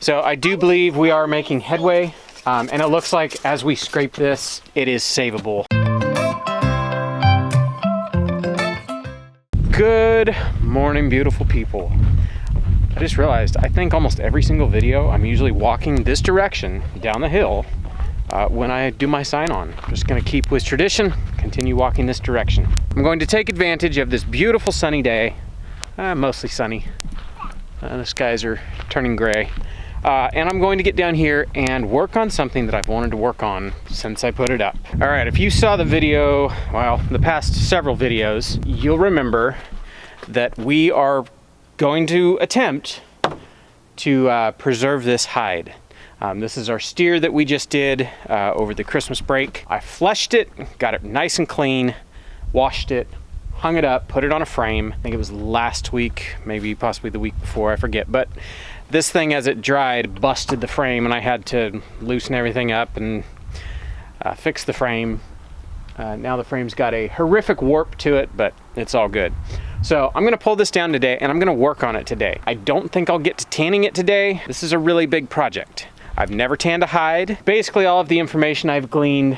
So I do believe we are making headway, and it looks like as we scrape this, it is savable. Good morning, beautiful people. I just realized, I think almost every single video, I'm usually walking this direction down the hill when I do my sign on. I'm just gonna keep with tradition, continue walking this direction. I'm going to take advantage of this beautiful sunny day, mostly sunny. The skies are turning gray. And I'm going to get down here and work on something that I've wanted to work on since I put it up. All right, if you saw the video, well, the past several videos, you'll remember that we are going to attempt to preserve this hide. This is our steer that we just did over the Christmas break. I fleshed it, got it nice and clean, washed it, hung it up, put it on a frame. I think it was last week, maybe possibly the week before, I forget. But this thing, as it dried, busted the frame, and I had to loosen everything up and fix the frame. Now the frame's got a horrific warp to it, but it's all good. So I'm gonna pull this down today and I'm gonna work on it today. I don't think I'll get to tanning it today. This is a really big project. I've never tanned a hide. Basically all of the information I've gleaned,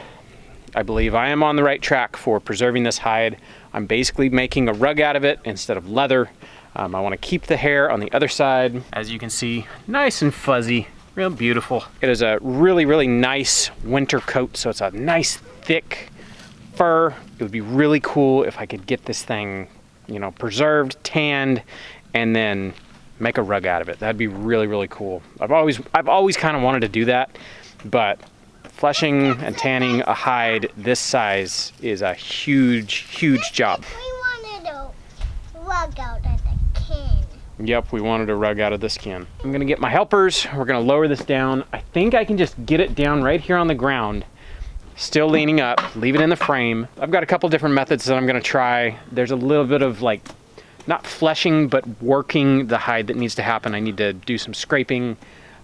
I believe I am on the right track for preserving this hide. I'm basically making a rug out of it instead of leather. I wanna keep the hair on the other side. As you can see, nice and fuzzy, real beautiful. It is a really, really nice winter coat, so it's a nice thick fur. It would be really cool if I could get this thing, you know, preserved, tanned, and then make a rug out of it. That'd be really, really cool. I've always kind of wanted to do that, but fleshing and tanning a hide this size is a huge, huge job. We wanted a rug out of the can. Yep, we wanted a rug out of this can. I'm gonna get my helpers. We're gonna lower this down. I think I can just get it down right here on the ground, still leaning up, leave it in the frame. I've got a couple different methods that I'm gonna try. There's a little bit of like, not fleshing, but working the hide that needs to happen. I need to do some scraping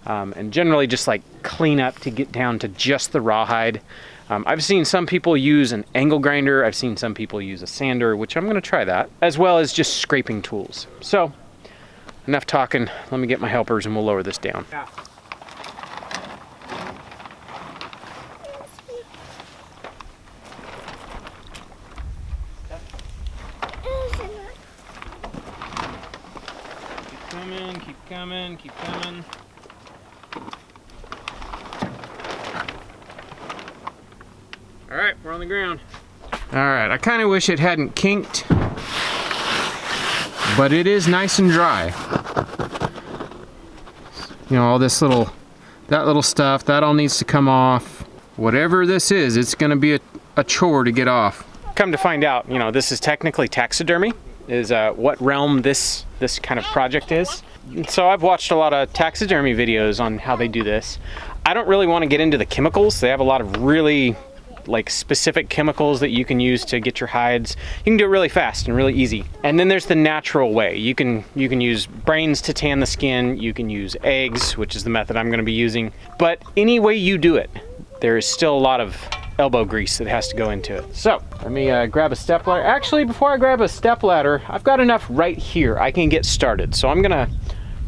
and generally just like clean up to get down to just the rawhide. I've seen some people use an angle grinder. I've seen some people use a sander, which I'm gonna try that, as well as just scraping tools. So, enough talking. Let me get my helpers and we'll lower this down. Yeah. Keep coming. All right, we're on the ground. All right, I kind of wish it hadn't kinked, but it is nice and dry. You know, all this that little stuff, that all needs to come off. Whatever this is, it's gonna be a chore to get off. Come to find out, you know, this is technically taxidermy, is what realm this kind of project is. So I've watched a lot of taxidermy videos on how they do this. I don't really want to get into the chemicals. They have a lot of really like specific chemicals that you can use to get your hides. You can do it really fast and really easy. And then there's the natural way. You can use brains to tan the skin. You can use eggs, which is the method I'm going to be using. But any way you do it, there is still a lot of elbow grease that has to go into it. So let me grab a step ladder. Actually, before I grab a step ladder, I've got enough right here. I can get started. So I'm gonna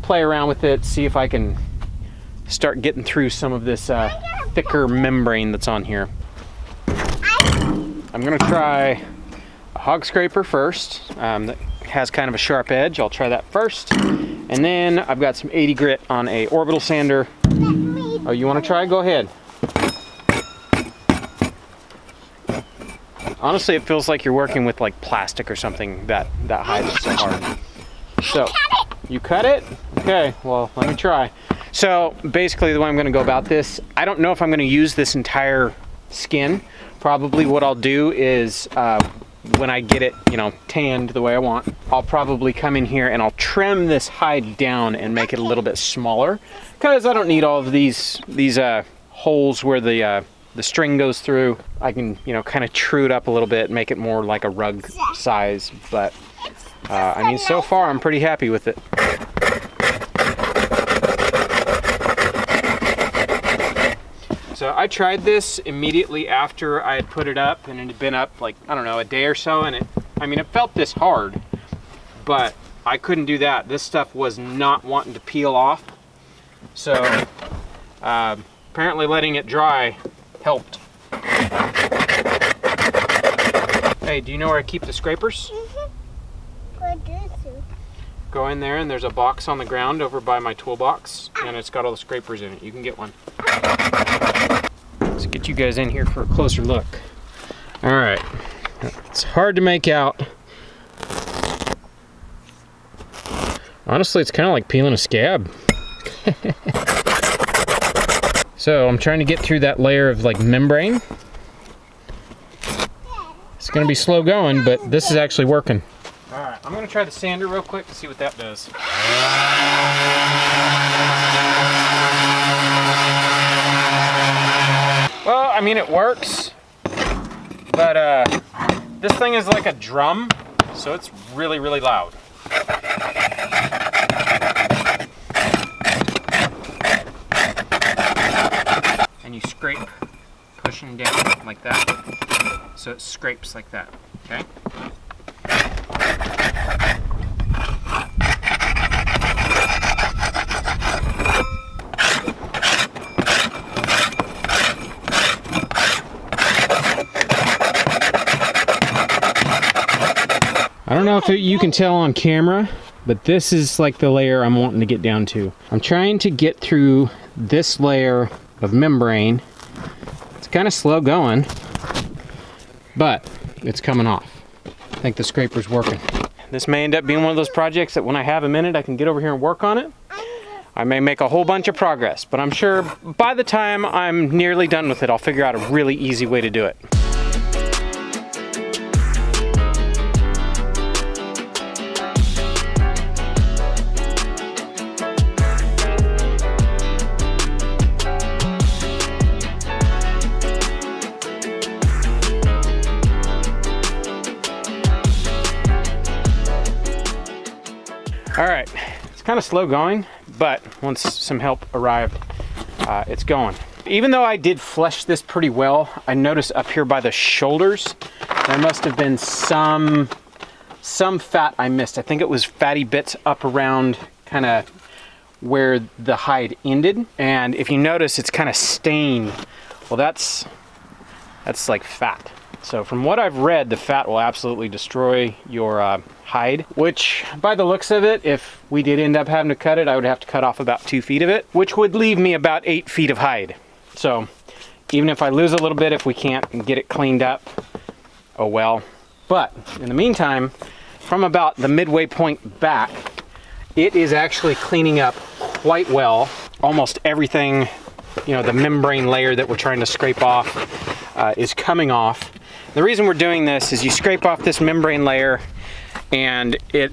play around with it, see if I can start getting through some of this thicker membrane that's on here. I'm gonna try a hog scraper first. That has kind of a sharp edge. I'll try that first. And then I've got some 80 grit on a orbital sander. Oh, you wanna try? Go ahead. Honestly, it feels like you're working with like plastic or something, that hide is so hard. So, you cut it? Okay, well, let me try. So basically the way I'm gonna go about this, I don't know if I'm gonna use this entire skin. Probably what I'll do is when I get it, you know, tanned the way I want, I'll probably come in here and I'll trim this hide down and make it a little bit smaller, because I don't need all of these holes where the string goes through. I can, you know, kind of true it up a little bit, make it more like a rug size, but I mean, so far I'm pretty happy with it. So I tried this immediately after I had put it up, and it had been up like, I don't know, a day or so, and it felt this hard, but I couldn't do that. This stuff was not wanting to peel off. So apparently letting it dry helped. Hey, do you know where I keep the scrapers? Where is it? Go in there and there's a box on the ground over by my toolbox and it's got all the scrapers in it. You can get one. Let's get you guys in here for a closer look. All right, it's hard to make out. Honestly, it's kind of like peeling a scab. So I'm trying to get through that layer of like membrane. It's gonna be slow going, but this is actually working. All right, I'm gonna try the sander real quick to see what that does. Well, I mean, it works, but this thing is like a drum, so it's really, really loud. And you scrape, pushing down like that, so it scrapes like that, okay? I don't know if you can tell on camera, but this is like the layer I'm wanting to get down to. I'm trying to get through this layer of membrane. It's kind of slow going, but it's coming off. I think the scraper's working. This may end up being one of those projects that when I have a minute, I can get over here and work on it. I may make a whole bunch of progress, but I'm sure by the time I'm nearly done with it, I'll figure out a really easy way to do it. All right, it's kind of slow going, but once some help arrived, it's going. Even though I did flesh this pretty well, I noticed up here by the shoulders, there must have been some fat I missed. I think it was fatty bits up around kind of where the hide ended. And if you notice, it's kind of stained. Well, that's like fat. So from what I've read, the fat will absolutely destroy your hide, which by the looks of it, if we did end up having to cut it, I would have to cut off about 2 feet of it, which would leave me about 8 feet of hide. So even if I lose a little bit, if we can't get it cleaned up, oh well. But in the meantime, from about the midway point back, it is actually cleaning up quite well. Almost everything, you know, the membrane layer that we're trying to scrape off is coming off. The reason we're doing this is you scrape off this membrane layer and it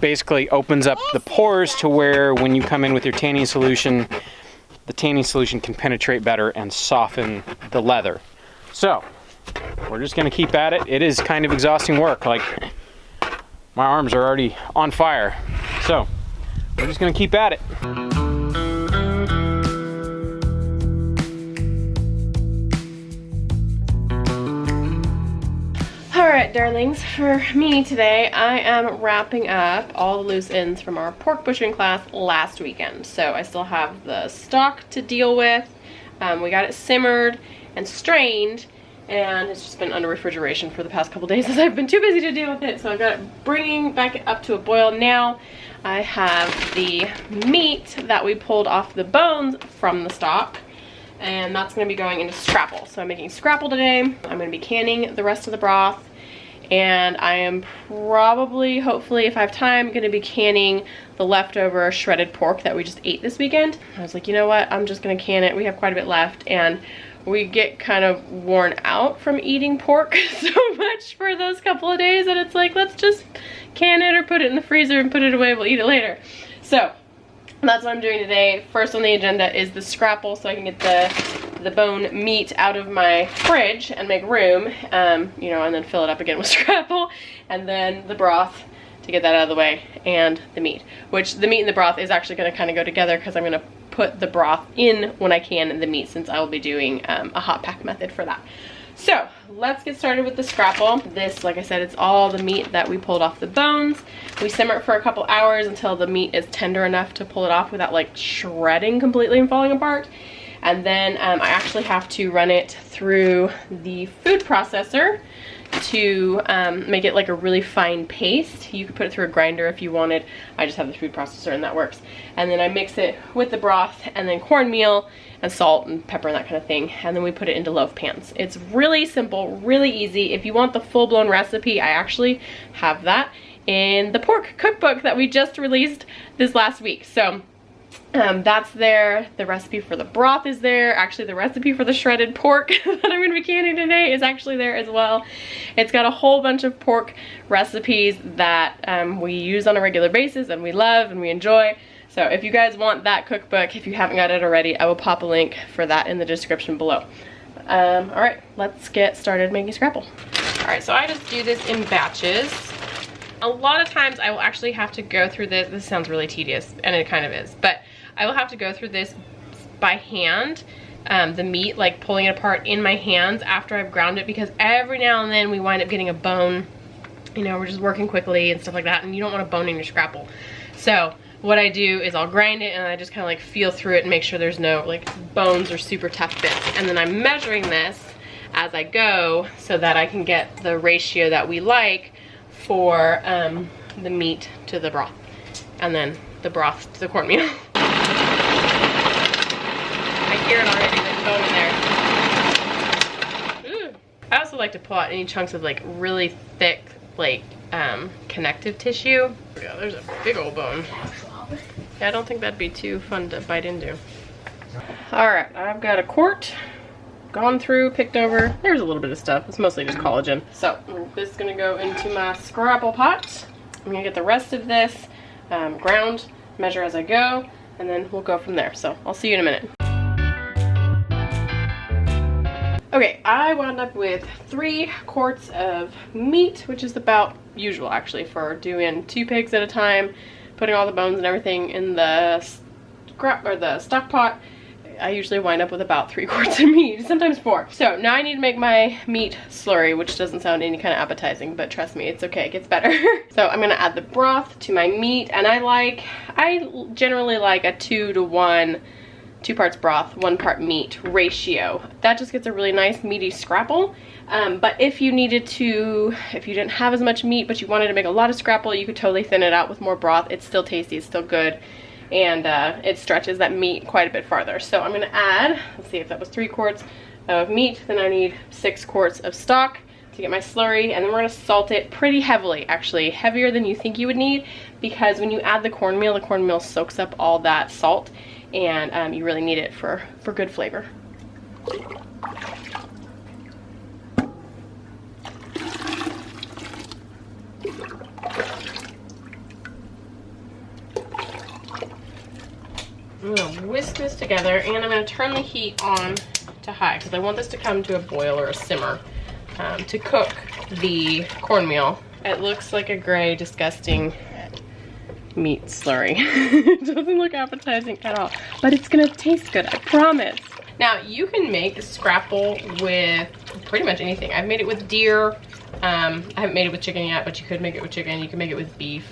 basically opens up the pores to where when you come in with your tanning solution, the tanning solution can penetrate better and soften the leather. So we're just gonna keep at it. It is kind of exhausting work. Like, my arms are already on fire. So we're just gonna keep at it. Alright, darlings, for me today, I am wrapping up all the loose ends from our pork butchering class last weekend. So I still have the stock to deal with. We got it simmered and strained, and it's just been under refrigeration for the past couple days as I've been too busy to deal with it. So I've got it bringing back up to a boil now. I have the meat that we pulled off the bones from the stock, and that's going to be going into scrapple. So I'm making scrapple today. I'm going to be canning the rest of the broth, and I am probably, hopefully if I have time, going to be canning the leftover shredded pork that we just ate this weekend. I was like, you know what, I'm just going to can it. We have quite a bit left, and we get kind of worn out from eating pork so much for those couple of days, and it's like, let's just can it or put it in the freezer and put it away. We'll eat it later. So that's what I'm doing today. First on the agenda is the scrapple, so I can get the bone meat out of my fridge and make room, you know, and then fill it up again with scrapple, and then the broth to get that out of the way, and the meat, which the meat and the broth is actually going to kind of go together because I'm going to put the broth in when I can the meat, since I will be doing a hot pack method for that. So let's get started with the scrapple. This, like I said, it's all the meat that we pulled off the bones. We simmer it for a couple hours until the meat is tender enough to pull it off without like shredding completely and falling apart. And then I actually have to run it through the food processor to make it like a really fine paste. You could put it through a grinder if you wanted. I just have the food processor and that works. And then I mix it with the broth and then cornmeal and salt and pepper and that kind of thing. And then we put it into loaf pans. It's really simple, really easy. If you want the full-blown recipe, I actually have that in the pork cookbook that we just released this last week. So that's there. The recipe for the broth is there. Actually, the recipe for the shredded pork that I'm going to be canning today is actually there as well. It's got a whole bunch of pork recipes that we use on a regular basis and we love and we enjoy. So if you guys want that cookbook, if you haven't got it already, I will pop a link for that in the description below. All right, let's get started making scrapple. All right, so I just do this in batches. A lot of times I will actually have to go through this. This sounds really tedious, and it kind of is, but I will have to go through this by hand, the meat, like pulling it apart in my hands after I've ground it, because every now and then we wind up getting a bone. You know, we're just working quickly and stuff like that, and you don't want a bone in your scrapple. So what I do is I'll grind it and I just kind of like feel through it and make sure there's no like bones or super tough bits. And then I'm measuring this as I go so that I can get the ratio that we like for the meat to the broth, and then the broth to the cornmeal. I hear it already, there's bone in there. Ooh. I also like to pull out any chunks of like really thick like connective tissue. Yeah, there's a big old bone. Yeah, I don't think that'd be too fun to bite into. All right, I've got a quart, gone through, picked over. There's a little bit of stuff. It's mostly just collagen. So this is gonna go into my scrapple pot. I'm gonna get the rest of this ground, measure as I go, and then we'll go from there. So I'll see you in a minute. Okay, I wound up with 3 quarts of meat, which is about usual actually for doing 2 pigs at a time, putting all the bones and everything in the stock pot. I usually wind up with about 3 quarts of meat, sometimes 4. So now I need to make my meat slurry, which doesn't sound any kind of appetizing, but trust me, it's okay, it gets better. So I'm gonna add the broth to my meat, and I generally like a 2 to 1, 2 parts broth, 1 part meat ratio. That just gets a really nice meaty scrapple. But if you didn't have as much meat, but you wanted to make a lot of scrapple, you could totally thin it out with more broth. It's still tasty, it's still good. And it stretches that meat quite a bit farther. So I'm gonna add, let's see if that was 3 quarts of meat, then I need 6 quarts of stock to get my slurry, and then we're gonna salt it pretty heavily, actually, heavier than you think you would need, because when you add the cornmeal soaks up all that salt, and you really need it for good flavor. I'm gonna whisk this together, and I'm gonna turn the heat on to high because I want this to come to a boil or a simmer to cook the cornmeal. It looks like a gray, disgusting meat slurry. It doesn't look appetizing at all, but it's gonna taste good, I promise. Now you can make scrapple with pretty much anything. I've made it with deer. I haven't made it with chicken yet, but you could make it with chicken. You can make it with beef.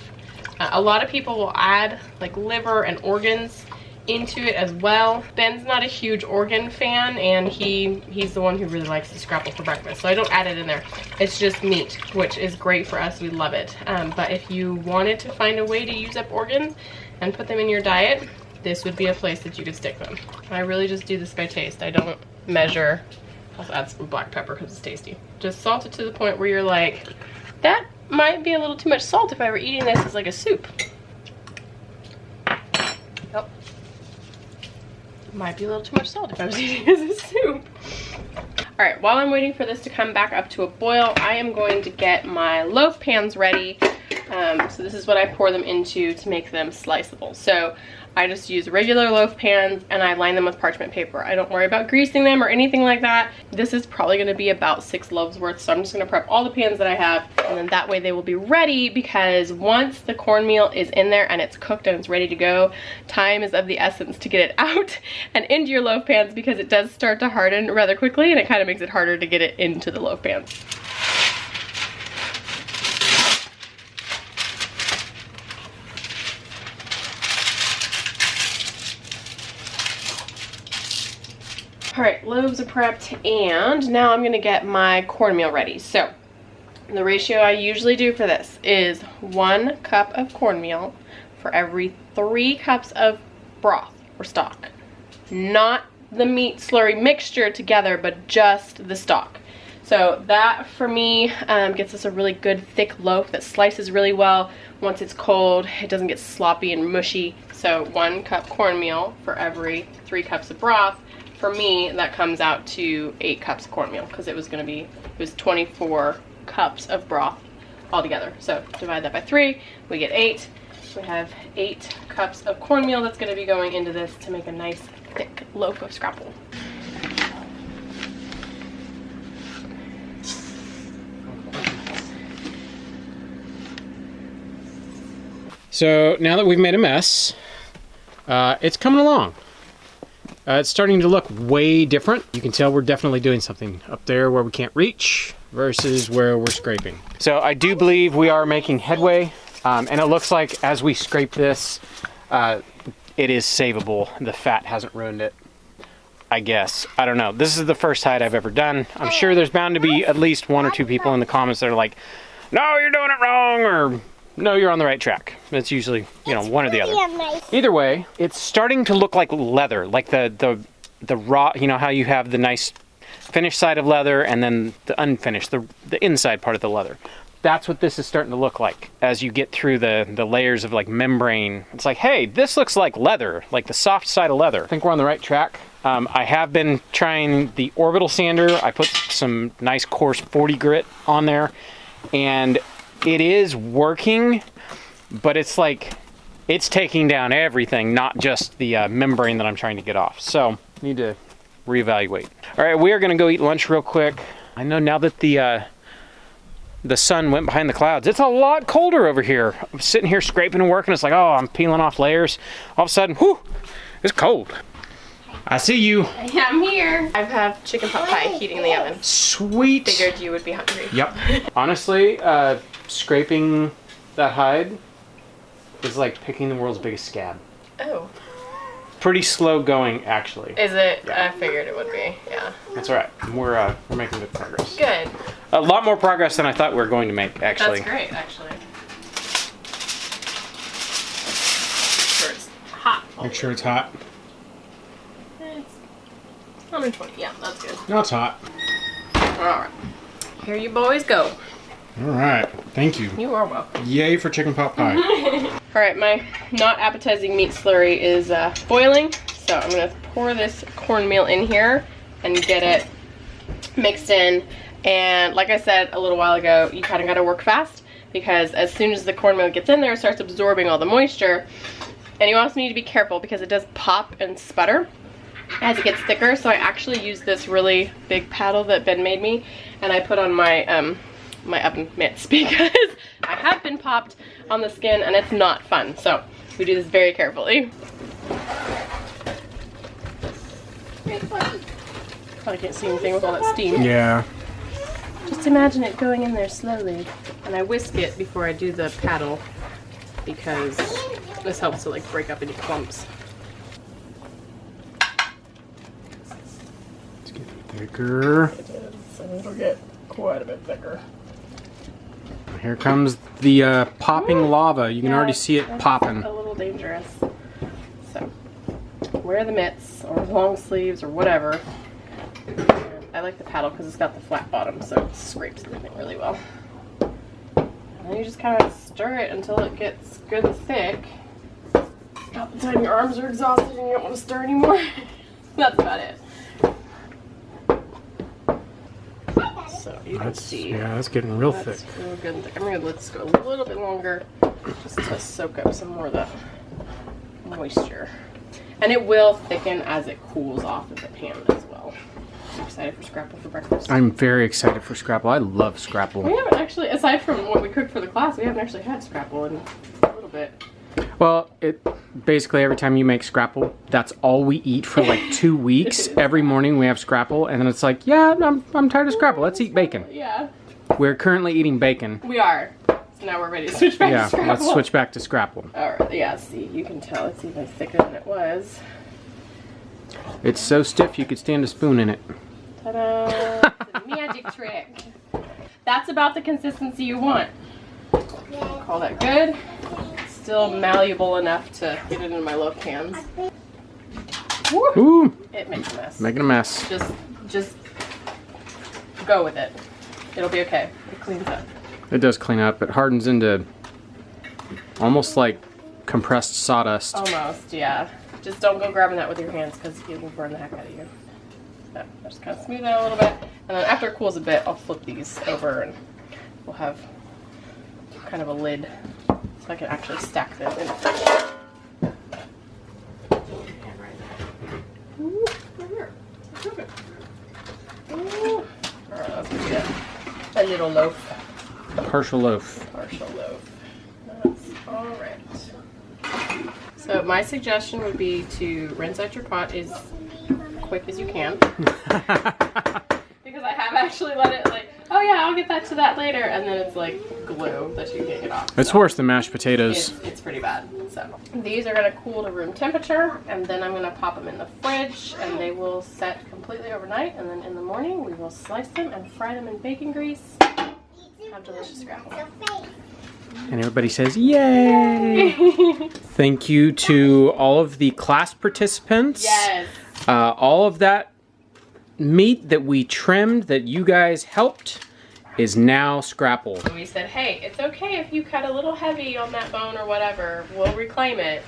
A lot of people will add like liver and organs into it as well. Ben's not a huge organ fan, and he's the one who really likes to scrapple for breakfast, so I don't add it in there. It's just meat, which is great for us. We love it. But if you wanted to find a way to use up organs and put them in your diet, this would be a place that you could stick them. I really just do this by taste. I don't measure. I'll add some black pepper because it's tasty. Just salt it to the point where you're like, that might be a little too much salt if I were eating this as like a soup. Yep. Might be a little too much salt if I was eating it as a soup. All right, while I'm waiting for this to come back up to a boil, I am going to get my loaf pans ready. So this is what I pour them into to make them sliceable. So I just use regular loaf pans and I line them with parchment paper. I don't worry about greasing them or anything like that. This is probably gonna be about 6 loaves worth, so I'm just gonna prep all the pans that I have, and then that way they will be ready, because once the cornmeal is in there and it's cooked and it's ready to go, time is of the essence to get it out and into your loaf pans, because it does start to harden rather quickly and it kind of makes it harder to get it into the loaf pans. All right, loaves are prepped, and now I'm gonna get my cornmeal ready. So the ratio I usually do for this is 1 cup of cornmeal for every 3 cups of broth or stock. Not the meat slurry mixture together, but just the stock. So that for me gets us a really good thick loaf that slices really well. Once it's cold, it doesn't get sloppy and mushy. So 1 cup cornmeal for every 3 cups of broth. For me, that comes out to 8 cups of cornmeal, because it was 24 cups of broth altogether. So divide that by 3, we get 8. We have 8 cups of cornmeal that's going to be going into this to make a nice thick loaf of scrapple. So now that we've made a mess, it's coming along. It's starting to look way different. You can tell we're definitely doing something up there where we can't reach versus where we're scraping. So I do believe we are making headway, and it looks like as we scrape this, it is savable. The fat hasn't ruined it, I guess. I don't know. This is the first hide I've ever done. I'm sure there's bound to be at least 1 or 2 people in the comments that are like, no, you're doing it wrong, or no, you're on the right track. It's usually, you know, one or the other. Either way, it's starting to look like leather, like the raw, you know how you have the nice finished side of leather and then the unfinished, the inside part of the leather. That's what this is starting to look like as you get through the layers of like membrane. It's like, hey, this looks like leather, like the soft side of leather. I think we're on the right track. I have been trying the orbital sander. I put some nice coarse 40 grit on there, and it is working, but it's like, it's taking down everything, not just the membrane that I'm trying to get off. So, need to reevaluate. All right, we are gonna go eat lunch real quick. I know now that the sun went behind the clouds, it's a lot colder over here. I'm sitting here scraping and working. It's like, oh, I'm peeling off layers. All of a sudden, whew, it's cold. I see you. Yeah, I'm here. I have chicken pot pie heating in the oven. Sweet. Figured you would be hungry. Yep. Honestly, scraping that hide is like picking the world's biggest scab. Oh. Pretty slow going, actually. Is it? Yeah. I figured it would be, yeah. That's all right. We're making good progress. Good. A lot more progress than I thought we were going to make, actually. That's great, actually. Make sure it's hot. Make sure it's hot. It's 120. Yeah, that's good. No, it's hot. All right. Here you boys go. All right. Thank you. You are welcome. Yay for chicken pot pie. All right, my not appetizing meat slurry is boiling, so I'm gonna pour this cornmeal in here and get it mixed in. And like I said a little while ago, you kind of got to work fast, because as soon as the cornmeal gets in there, it starts absorbing all the moisture. And you also need to be careful, because it does pop and sputter as it gets thicker. So I actually use this really big paddle that Ben made me, and I put on my my oven mitts, because I have been popped on the skin and it's not fun. So we do this very carefully. Probably can't see anything with all that steam. Yeah. Just imagine it going in there slowly. And I whisk it before I do the paddle, because this helps to like break up any clumps. It's getting thicker. It is, and it'll get quite a bit thicker. Here comes the popping lava. You can already see it popping. A little dangerous. So, wear the mitts or long sleeves or whatever. And I like the paddle because it's got the flat bottom, so it scrapes everything really well. And then you just kind of stir it until it gets good and thick. About the time your arms are exhausted and you don't want to stir anymore. That's about it. So you can see. Yeah, that's getting real thick. Real good and thick. I'm going to let this go a little bit longer just to soak up some more of the moisture. And it will thicken as it cools off of the pan as well. I'm excited for scrapple for breakfast. I'm very excited for scrapple. I love scrapple. We haven't actually, aside from what we cooked for the class, we haven't actually had scrapple in a little bit. Well, it basically every time you make scrapple, that's all we eat for like 2 weeks. Every morning we have scrapple, and then it's like, yeah, I'm tired of scrapple. Let's eat bacon. Yeah. We're currently eating bacon. We are. So now we're ready to switch back to scrapple. Yeah, let's switch back to scrapple. Alright, yeah, see, you can tell it's even thicker than it was. It's so stiff you could stand a spoon in it. Ta-da! It's a magic trick. That's about the consistency you want. Call that good. Still malleable enough to get it in my loaf cans. Woo. Ooh! It makes a mess. Making a mess. Just go with it. It'll be okay. It cleans up. It does clean up. It hardens into almost like compressed sawdust. Almost, yeah. Just don't go grabbing that with your hands because it will burn the heck out of you. So just kind of smooth that a little bit. And then after it cools a bit, I'll flip these over and we'll have kind of a lid so I can actually stack them in the fridge. Ooh, right here. Okay. Ooh. Alright, that's gonna be a little loaf. Partial loaf. Partial loaf. That's alright. So my suggestion would be to rinse out your pot as quick as you can. Because I have actually let it like, oh yeah, I'll get that to that later, and then it's like glue that you can't get off. It's worse than mashed potatoes. It's pretty bad. So these are gonna cool to room temperature, and then I'm gonna pop them in the fridge, and they will set completely overnight, and then in the morning we will slice them and fry them in bacon grease. Have delicious scrapple. And everybody says, yay! Thank you to all of the class participants. Yes. All of that meat that we trimmed, that you guys helped, is now scrapple. And we said, hey, it's okay if you cut a little heavy on that bone or whatever. We'll reclaim it.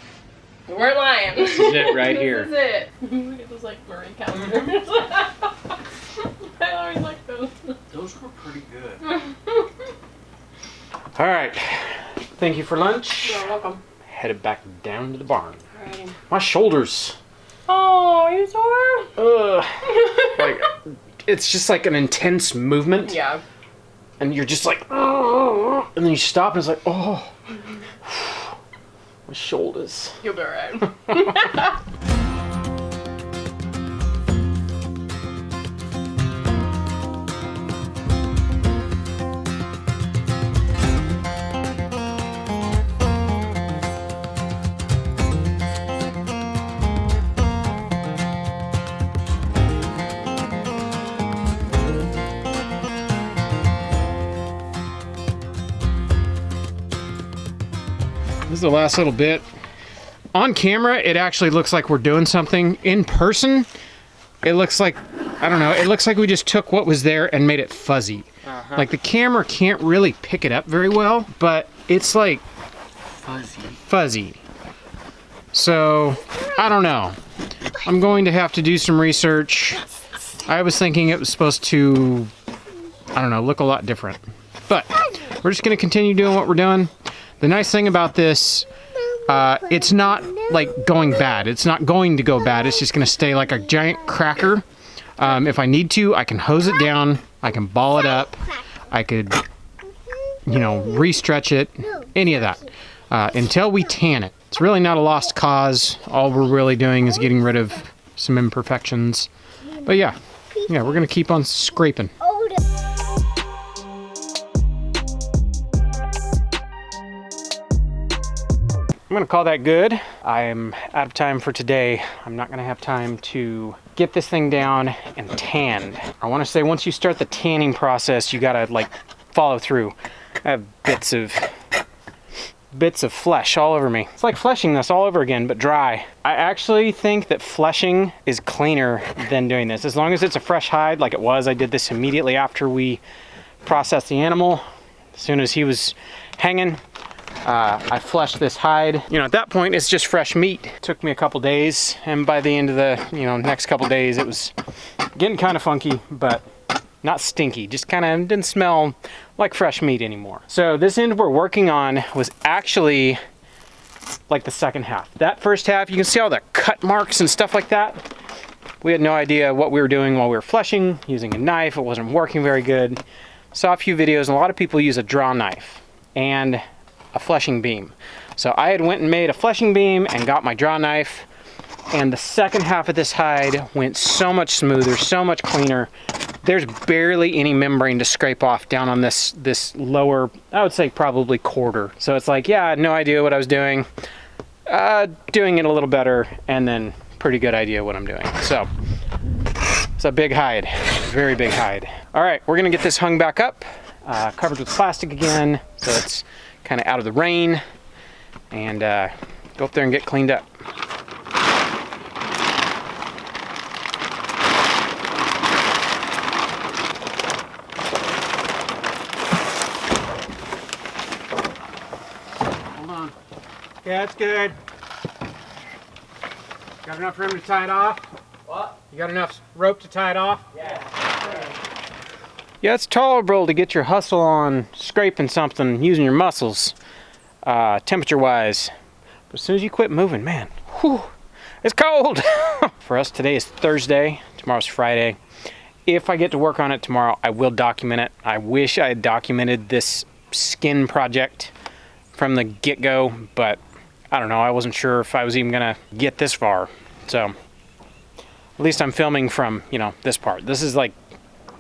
We weren't lying. This is it right here. This is it. Look at those like Marie calendars. I always like those. Those were pretty good. All right. Thank you for lunch. You're welcome. Headed back down to the barn. Alrighty. My shoulders. Oh, are you sore? Like, it's just like an intense movement. Yeah. And you're just like, and then you stop and it's like, oh. My shoulders. You'll be alright. This is the last little bit. On camera, it actually looks like we're doing something. In person, it looks like, I don't know, it looks like we just took what was there and made it fuzzy. Like the camera can't really pick it up very well, but it's like fuzzy. So, I don't know. I'm going to have to do some research. I was thinking it was supposed to, I don't know, look a lot different. But we're just going to continue doing what we're doing. The nice thing about this, it's not like going bad. It's not going to go bad. It's just going to stay like a giant cracker. If I need to, I can hose it down. I can ball it up. I could, you know, re-stretch it. Any of that. Until we tan it. It's really not a lost cause. All we're really doing is getting rid of some imperfections. But yeah, we're going to keep on scraping. I'm gonna call that good. I'm out of time for today. I'm not gonna have time to get this thing down and tanned. I wanna say once you start the tanning process, you gotta like follow through. I have bits of flesh all over me. It's like fleshing this all over again, but dry. I actually think that fleshing is cleaner than doing this. As long as it's a fresh hide like it was. I did this immediately after we processed the animal. As soon as he was hanging, I fleshed this hide. You know, at that point, it's just fresh meat. It took me a couple days, and by the end of the, next couple days, it was getting kind of funky, but not stinky. Just kind of didn't smell like fresh meat anymore. So this end we're working on was actually like the second half. That first half, you can see all the cut marks and stuff like that. We had no idea what we were doing while we were fleshing, using a knife. It wasn't working very good. Saw a few videos, and a lot of people use a draw knife and a fleshing beam. So I had went and made a fleshing beam and got my draw knife, and the second half of this hide went so much smoother, so much cleaner. There's barely any membrane to scrape off down on this lower, I would say probably quarter. So it's like, yeah, I had no idea what I was doing. Doing it a little better, and then pretty good idea what I'm doing. So it's a big hide, very big hide. All right, we're gonna get this hung back up, covered with plastic again, so it's kind of out of the rain, and go up there and get cleaned up. Hold on. Yeah, that's good. Got enough room to tie it off? What? You got enough rope to tie it off? Yeah. Yeah, it's tolerable to get your hustle on scraping something using your muscles, temperature-wise. But as soon as you quit moving, man, whew, it's cold. For us, today is Thursday. Tomorrow's Friday. If I get to work on it tomorrow, I will document it. I wish I had documented this skin project from the get-go, but I don't know, I wasn't sure if I was even gonna get this far. So at least I'm filming from, you know, this part. This is like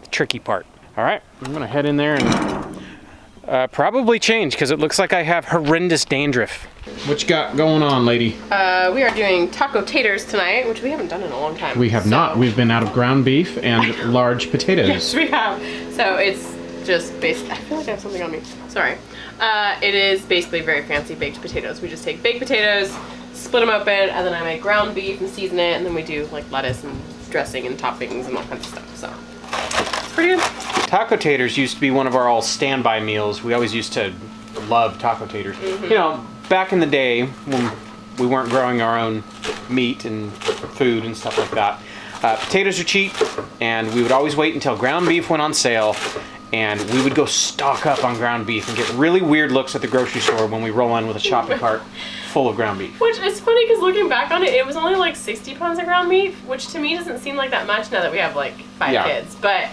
the tricky part. All right, I'm gonna head in there and probably change, because it looks like I have horrendous dandruff. What you got going on, lady? We are doing taco taters tonight, which we haven't done in a long time. We have not. We've been out of ground beef and large potatoes. Yes, we have. So it's just based, I feel like I have something on me. Sorry. It is basically very fancy baked potatoes. We just take baked potatoes, split them open, and then I make ground beef and season it, and then we do like lettuce and dressing and toppings and all kinds of stuff. So it's pretty good. Taco taters used to be one of our all standby meals. We always used to love taco taters. Mm-hmm. You know, back in the day when we weren't growing our own meat and food and stuff like that, potatoes are cheap, and we would always wait until ground beef went on sale, and we would go stock up on ground beef and get really weird looks at the grocery store when we roll in with a shopping cart full of ground beef. Which is funny, because looking back on it, it was only like 60 pounds of ground beef, which to me doesn't seem like that much now that we have like 5 kids. But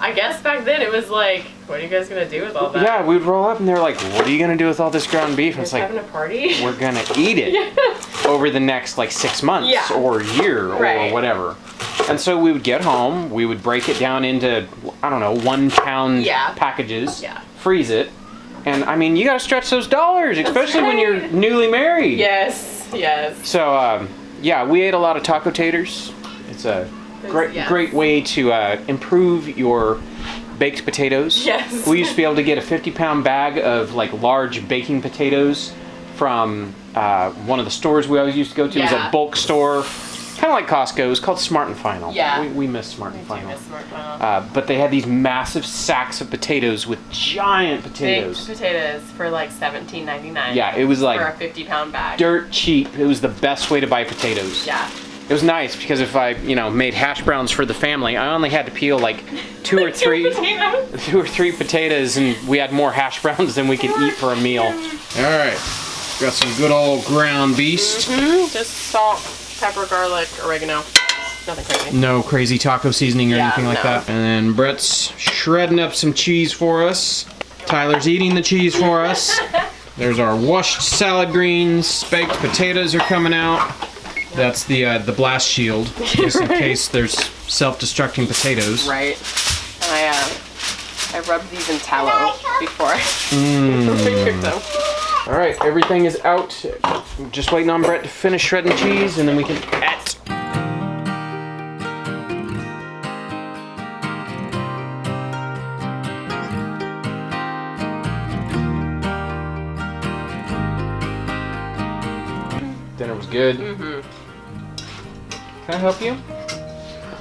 I guess back then it was like, what are you guys gonna do with all that? Yeah, we'd roll up and they're like, what are you gonna do with all this ground beef? And it's like, having a party? We're gonna eat it over the next like 6 months or a year or whatever. And so we would get home, we would break it down into, I don't know, 1 pound packages, freeze it. And I mean, you gotta stretch those dollars, especially when you're newly married. Yes, yes. So, yeah, we ate a lot of taco taters. It's a great way to improve your baked potatoes. Yes. We used to be able to get a 50-pound bag of like large baking potatoes from one of the stores we always used to go to. It was a bulk store, kind of like Costco. It was called Smart and Final. Yeah. We miss Smart and Final. Miss Smart and Final. But they had these massive sacks of potatoes with giant potatoes. Baked potatoes for like $17.99. Yeah, it was like for a 50-pound bag. Dirt cheap. It was the best way to buy potatoes. Yeah. It was nice because if I, you know, made hash browns for the family, I only had to peel like two or three potatoes, and we had more hash browns than we could eat for a meal. All right, got some good old ground beef. Just salt, pepper, garlic, oregano. Nothing crazy. No crazy taco seasoning or anything like that. And then Brett's shredding up some cheese for us. Tyler's eating the cheese for us. There's our washed salad greens. Baked potatoes are coming out. That's the blast shield, just in case there's self-destructing potatoes. Right. And I rubbed these in tallow before I cooked them. All right, everything is out. I'm just waiting on Brett to finish shredding cheese, and then we can add. Dinner was good. Can I help you?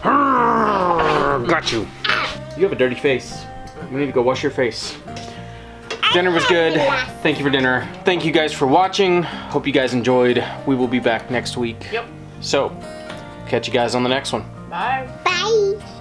Got you. You have a dirty face. You need to go wash your face. Dinner was good. Thank you for dinner. Thank you guys for watching. Hope you guys enjoyed. We will be back next week. Yep. So, catch you guys on the next one. Bye. Bye.